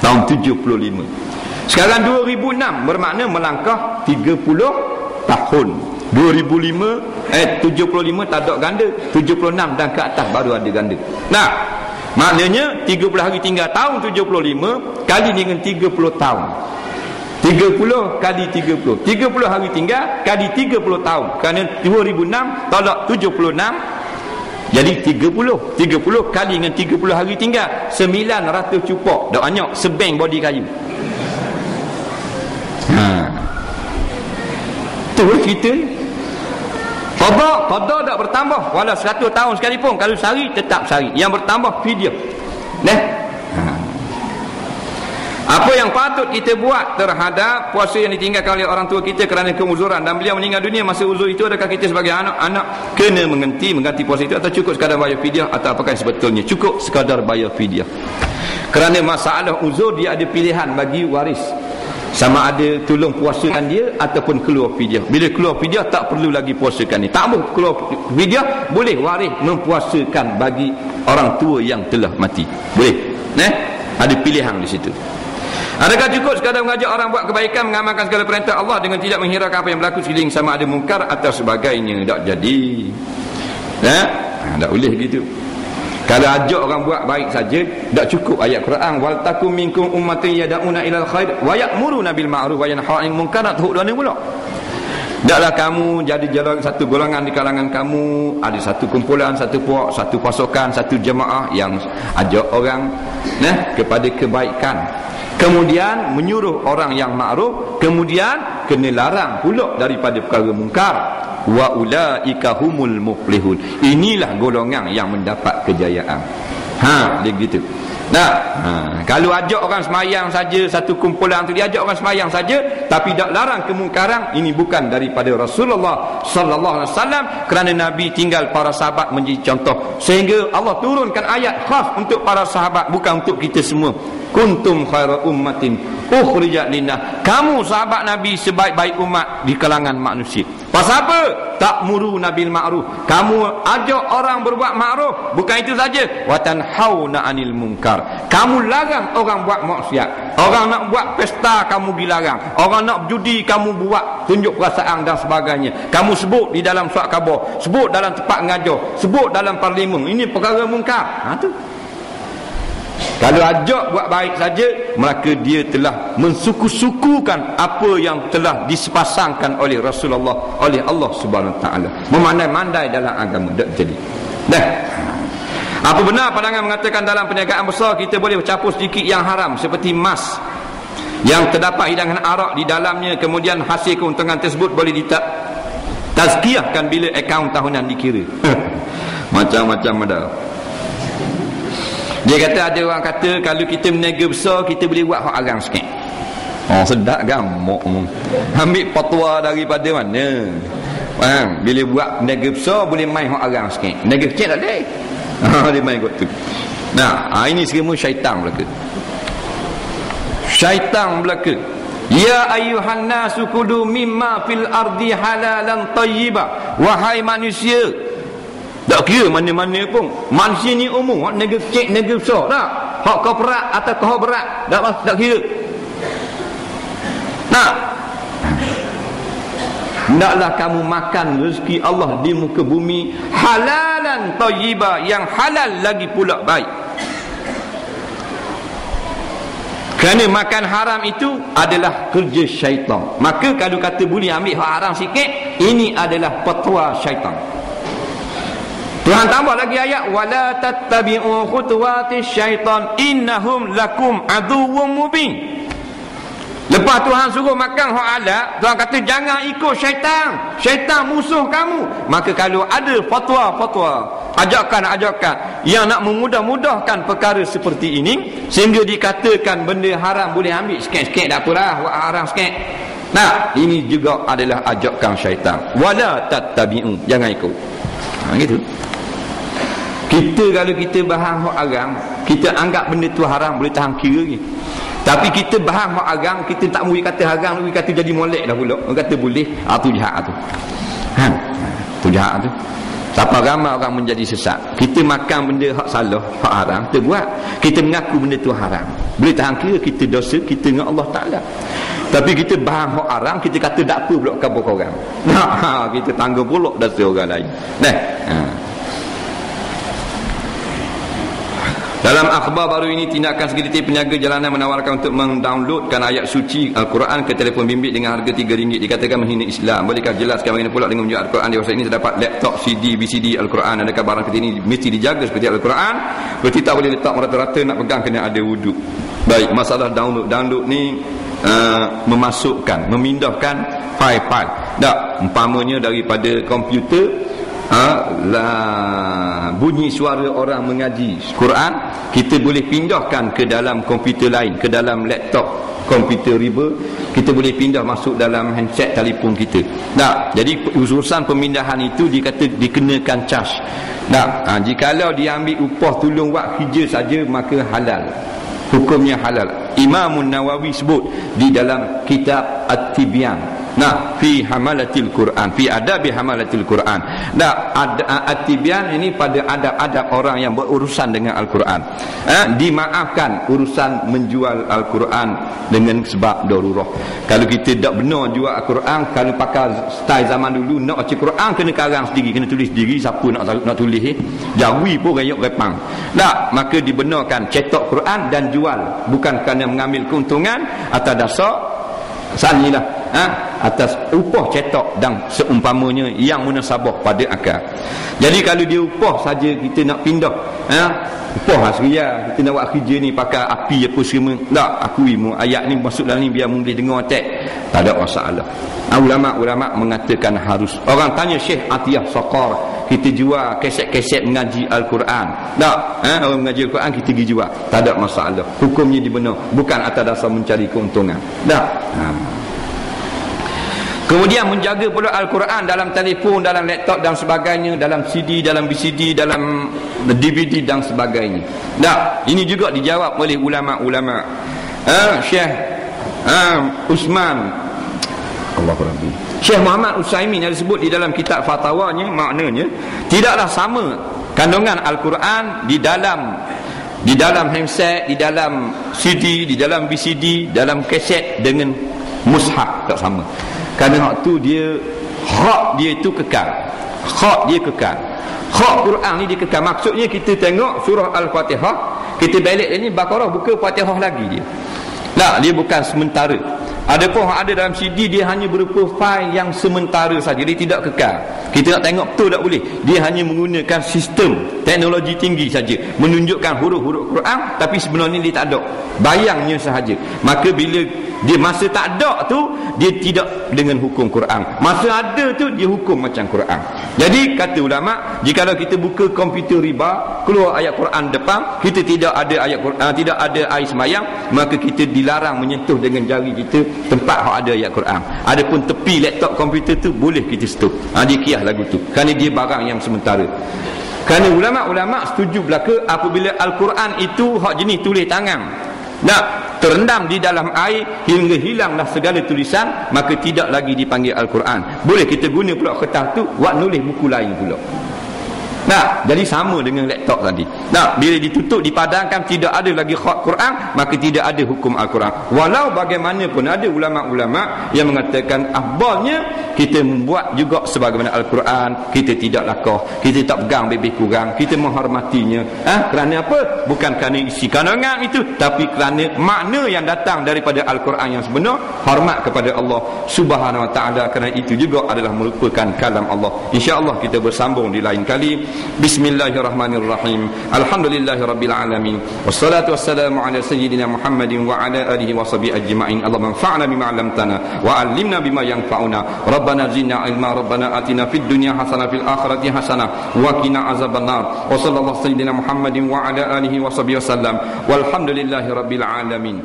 tahun 75. Sekarang 2006 bermakna melangkah 30 tahun. 75 tak ada ganda, 76 dan ke atas baru ada ganda. Nah, maknanya 30 hari tinggal tahun 75 kali dengan 30 tahun. 30 kali 30 hari tinggal kali 30 tahun. Kerana 2006 tolak 76, jadi 30 kali dengan 30 hari tinggal 900 cupok. Dak banyak sebeng body kayu. Tu cerita ni. Qada tak bertambah walau 100 tahun sekalipun. Kalau sehari tetap sehari. Yang bertambah fidyah. Apa yang patut kita buat terhadap puasa yang ditinggalkan oleh orang tua kita kerana keuzuran dan beliau meninggal dunia masa uzur itu, adakah kita sebagai anak-anak kena mengganti puasa itu atau cukup sekadar bayar fidyah, atau apakah sebetulnya cukup sekadar bayar fidyah? Kerana masalah uzur dia ada pilihan bagi waris, sama ada tolong puasakan dia ataupun keluar fidyah. Bila keluar fidyah tak perlu lagi puasakan dia. Tak boleh keluar fidyah, boleh waris mempuasakan bagi orang tua yang telah mati. Boleh. Ada pilihan di situ. Adakah cukup sekadar mengajak orang buat kebaikan, mengamalkan segala perintah Allah dengan tidak menghiraukan apa yang berlaku sekeliling, sama ada mungkar atau sebagainya? Tak jadi. Tak boleh gitu. Kalau ajak orang buat baik saja, tak cukup ayat Quran, wal takum minkum ummatin yad'una ilal khair wa ya'muruna bil ma'ruf wa yanhauna 'anil munkar. Tak tahu mana pula. Taklah kamu jadi jalan satu golongan di kalangan kamu, ada satu kumpulan, satu puak, satu pasukan, satu jemaah yang ajak orang kepada kebaikan, kemudian menyuruh orang yang makruf, kemudian kena larang pula daripada perkara mungkar. Wa ulaika humul muflihun. Inilah golongan yang mendapat kejayaan. Dia gitu. Kalau ajak orang semayang saja, satu kumpulan tu dia ajak orang semayang saja tapi tak larang kemungkaran, ini bukan daripada Rasulullah sallallahu alaihi wasallam, kerana Nabi tinggal para sahabat menjadi contoh, sehingga Allah turunkan ayat khas untuk para sahabat, bukan untuk kita semua. Kuntum khaira ummatin ukhrijat linnas. Kamu sahabat Nabi sebaik-baik umat di kalangan manusia. Pasal apa? Ta'muruna bil ma'ruf. Kamu ajak orang berbuat ma'ruf. Bukan itu saja, wa tanhauna 'anil munkar. Kamu larang orang buat maksiat. Orang nak buat pesta kamu dilarang. Orang nak judi kamu buat, tunjuk perasaan dan sebagainya. Kamu sebut di dalam surat khabar, sebut dalam tempat mengajar, sebut dalam parlimen. Ini perkara mungkar. Tu. Kalau ajak buat baik saja, maka dia telah mensuku-sukukan apa yang telah disepasangkan oleh Rasulullah, oleh Allah Subhanahu Wa Taala. Memandai-mandai dalam agama. Tak jadi. Apa benar pandangan mengatakan dalam perniagaan besar kita boleh bercampur sedikit yang haram seperti emas yang terdapat hidangan arak di dalamnya, kemudian hasil keuntungan tersebut boleh ditazkiyahkan bila akaun tahunan dikira? Macam-macam ada. Dia kata, ada orang kata kalau kita berniaga besar kita boleh buat hak arang sikit. Sedap gamuk. Ambil fatwa daripada mana? Bila buat berniaga besar boleh main hak arang sikit. Berniaga kecil tak boleh. Dia main kot tu. Ini semua syaitan belaka. Syaitan belaka. Ya ayyuhan nasu kulu mimma fil ardi halalan tayyiba. Wahai manusia, tak kira mana-mana pun, manusia ni umum, negara kecil, negara besar, tak? Hak kau berat atau kau berat, tak kira. Hendaklah kamu makan rezeki Allah di muka bumi halalan tayyiba, yang halal lagi pula baik. Kerana makan haram itu adalah kerja syaitan. Maka kalau kata boleh ambil hak haram sikit, ini adalah fatwa syaitan. Tuhan tambah lagi ayat, wala tattabi'u khutuwatis syaitan innahum lakum aduwwum mubin. Lepas Tuhan suruh makan hak halal, Tuhan kata jangan ikut syaitan. Syaitan musuh kamu. Maka kalau ada fatwa-fatwa, ajakan-ajakan yang nak memudah-mudahkan perkara seperti ini, sehingga dikatakan benda haram boleh ambil sikit-sikit, tak apalah, buat haram sikit. Ini juga adalah ajakan syaitan. Wala tattabi'u, jangan ikut. Gitu. Kita kalau kita bahan hak haram, kita anggap benda tu haram, boleh tahan kira lagi. Tapi kita bahan hak haram, kita tak boleh kata haram, boleh kata jadi molek dah pula. Orang kata boleh, tu jahat tu. Tu jahat tu. Siapa ramai orang menjadi sesat. Kita makan benda hak salah, hak haram, kita buat. Kita mengaku benda tu haram. Boleh tahan kira kita dosa kita dengan Allah Ta'ala. Tapi kita bahan hak arang, kita kata tak apa pula kabur korang. Nah, kita tanggung pula dosa orang lain. Dalam akhbar baru ini, tindakan segelintir penjaga jalanan menawarkan untuk mendownloadkan ayat suci Al-Quran ke telefon bimbit dengan harga RM3. Dikatakan menghina Islam. Bolehkah jelaskan bagaimana pula dengan menjual Al-Quran di website ini terdapat laptop, CD, BCD Al-Quran? Adakah barang seperti ini mesti dijaga seperti Al-Quran? Berarti tak boleh letak merata-rata, nak pegang kena ada wuduk. Baik, masalah download ni memasukkan, memindahkan file-file. Tak, umpamanya daripada komputer, bunyi suara orang mengaji Quran, kita boleh pindahkan ke dalam komputer lain, ke dalam laptop komputer riba, kita boleh pindah masuk dalam handset telefon kita. Nah, jadi urusan pemindahan itu dikata dikenakan charge. Nah, jikalau dia ambil upah tolong buat kerja saja, maka halal. Hukumnya halal. Imam Nawawi sebut di dalam kitab At-Tibyan, fi hamalatil Quran, fi adabi hamalatil Quran. At-Tibyan ini pada adab-adab orang yang berurusan dengan Al-Quran. Dimaafkan urusan menjual Al-Quran dengan sebab darurah. Kalau kita tak benar jual Al-Quran, kalau pakai style zaman dulu, nak baca Quran kena karang sendiri, kena tulis sendiri, siapa nak tulis jawi pun rayuk repang. Maka dibenarkan cetak Quran dan jual, bukan kerana mengambil keuntungan atas dasar sanilah, atas upah cetak dan seumpamanya yang munasabah pada akal. Jadi kalau dia upah saja, kita nak pindah, upah seria, kita nak buat kerja ni pakai api apa semua, tak, akui ayat ni masuk dalam ni biar boleh dengar tak ada masalah. Ulama' mengatakan harus. Orang tanya Syekh Atiyah Saqar, kita jual kaset-kaset mengaji Al-Quran, tak, orang mengaji Al-Quran kita pergi jual, tak ada masalah. Hukumnya dibenar, bukan atas dasar mencari keuntungan, tak. Kemudian menjaga pula Al-Quran dalam telefon, dalam laptop dan sebagainya, dalam CD, dalam BCD, dalam DVD dan sebagainya. Ini juga dijawab oleh ulama-ulama. Syekh Usman, Allahu Rabbi, Syekh Muhammad Utsaimin yang disebut di dalam kitab fatwanya, maknanya tidaklah sama kandungan Al-Quran di dalam handset, di dalam CD, di dalam BCD, dalam kaset dengan mushaf, tak sama. Kerana hak tu hak dia itu kekal. Hak Quran ni dia kekal. Maksudnya kita tengok surah Al-Fatihah, kita balik ini Baqarah, buka Fatihah lagi dia. Dia bukan sementara. Adapun ada dalam CD, dia hanya berupa fail yang sementara saja, dia tidak kekal. Kita nak tengok betul tak boleh. Dia hanya menggunakan sistem teknologi tinggi saja, menunjukkan huruf-huruf Quran, tapi sebenarnya dia tak ada, bayangnya sahaja. Maka bila dia masa tak ada tu, dia tidak dengan hukum Quran. Masa ada tu, dia hukum macam Quran. Jadi kata ulama, jikalau kita buka komputer riba, keluar ayat Quran depan, kita tidak ada ayat Quran, tidak ada air semayang, maka kita dilarang menyentuh dengan jari kita tempat yang ada ayat Quran. Adapun tepi laptop komputer tu boleh kita sentuh. Dia kiyah lagu tu, kerana dia barang yang sementara. Kerana ulama' setuju belaka apabila Al-Quran itu hak jenis tulis tangan, terendam di dalam air hingga hilanglah segala tulisan, maka tidak lagi dipanggil Al-Quran. Boleh kita guna pula kertas tu buat nulis buku lain pula. Jadi sama dengan laptop tadi. Bila ditutup, dipadamkan, tidak ada lagi khat Quran, maka tidak ada hukum Al-Quran. Walau bagaimanapun ada ulama-ulama yang mengatakan afdalnya kita membuat juga sebagaimana Al-Quran, kita tidak lakoh, kita tak pegang lebih kurang, kita menghormatinya. Kerana apa? Bukan kerana isi kandungan itu, tapi kerana makna yang datang daripada Al-Quran yang sebenar, hormat kepada Allah Subhanahu Wa Taala. Kerana itu juga adalah merupakan kalam Allah. InsyaAllah kita bersambung di lain kali. Bismillahirrahmanirrahim. Alhamdulillahirabbil alamin. Wassalatu wassalamu ala sayyidina Muhammadin wa ala alihi wa sahbihi ajma'in. Allahumma anfa'na bima 'allamtana wa 'allimna bima yanfa'una. Rabbana zidna ilma, Rabbana atina fid dunya hasanah, fil akhirati hasanah wa qina azabannar. Wa sallallahu sayyidina Muhammadin wa ala alihi wa sahbihi wasallam. Walhamdulillahirabbil alamin.